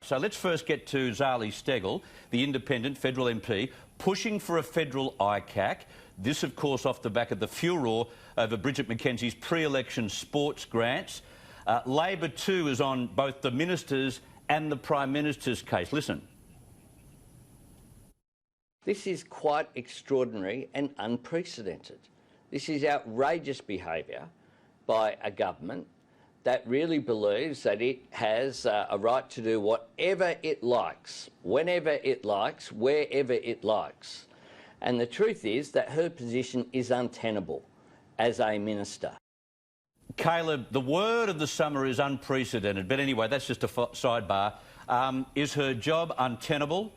So let's first get to Zali Steggall, the independent federal MP, pushing for a federal ICAC. This, of course, off the back of the furore over Bridget McKenzie's pre-election sports grants. Labor, too, is on both the minister's and the Prime Minister's case. Listen. This is quite extraordinary and unprecedented. This is outrageous behaviour by a government that really believes that it has a right to do whatever it likes, whenever it likes, wherever it likes. And the truth is that her position is untenable as a minister. Caleb, the word of the summer is unprecedented, but anyway, that's just a sidebar. Is her job untenable?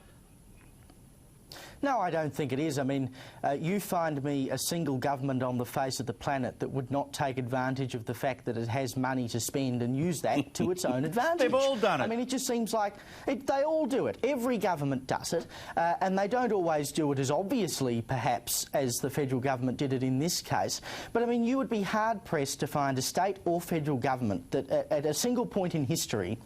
No, I don't think it is. I mean, you find me a single government on the face of the planet that would not take advantage of the fact that it has money to spend and use that to its own advantage. They've all done it. I mean, it just seems like they all do it. Every government does it, and they don't always do it as obviously, perhaps, as the federal government did it in this case. But, I mean, you would be hard-pressed to find a state or federal government that, at a single point in history,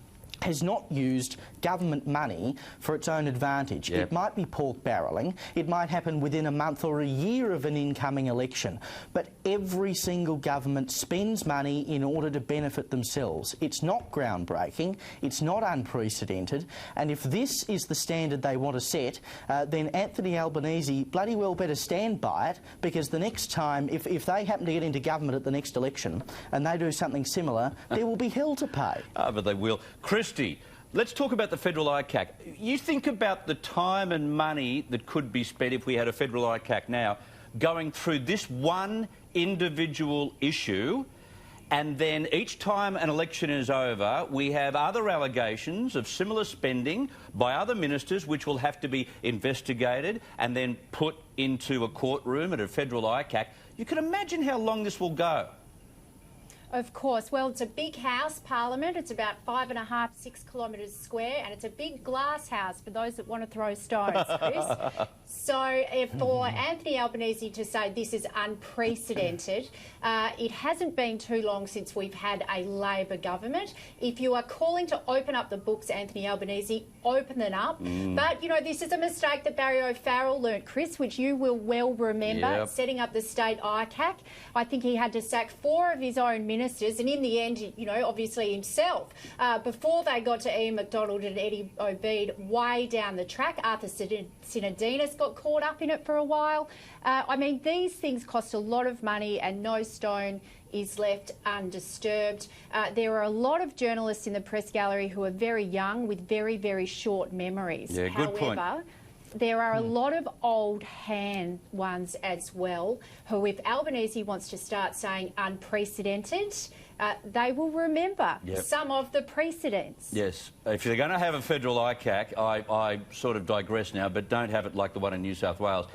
has not used government money for its own advantage. Yep. It might be pork barrelling, it might happen within a month or a year of an incoming election, but every single government spends money in order to benefit themselves. It's not groundbreaking, it's not unprecedented, and if this is the standard they want to set, then Anthony Albanese bloody well better stand by it, because the next time, if they happen to get into government at the next election and they do something similar, there will be hell to pay. But they will. Christy, let's talk about the federal ICAC. You think about the time and money that could be spent if we had a federal ICAC now, going through this one individual issue, and then each time an election is over, we have other allegations of similar spending by other ministers which will have to be investigated and then put into a courtroom at a federal ICAC. You can imagine how long this will go. Of course. Well, it's a big house, Parliament. It's about 5.5, 6 kilometres square, and it's a big glass house for those that want to throw stones, Chris. So for Anthony Albanese to say this is unprecedented, it hasn't been too long since we've had a Labor government. If you are calling to open up the books, Anthony Albanese, open them up. But, you know, this is a mistake that Barry O'Farrell learnt, Chris, which you will well remember, setting up the state ICAC. I think he had to sack 4 of his own ministers, and in the end, you know, obviously himself. Before they got to Ian MacDonald and Eddie Obeid way down the track, Arthur Sinodinos got caught up in it for a while. I mean, these things cost a lot of money and no stone is left undisturbed. There are a lot of journalists in the press gallery who are very young with very, very short memories. Yeah, good point. However, there are a lot of old hand ones as well who, if Albanese wants to start saying unprecedented, they will remember some of the precedents. Yes. If you're going to have a federal ICAC, I sort of digress now, but don't have it like the one in New South Wales.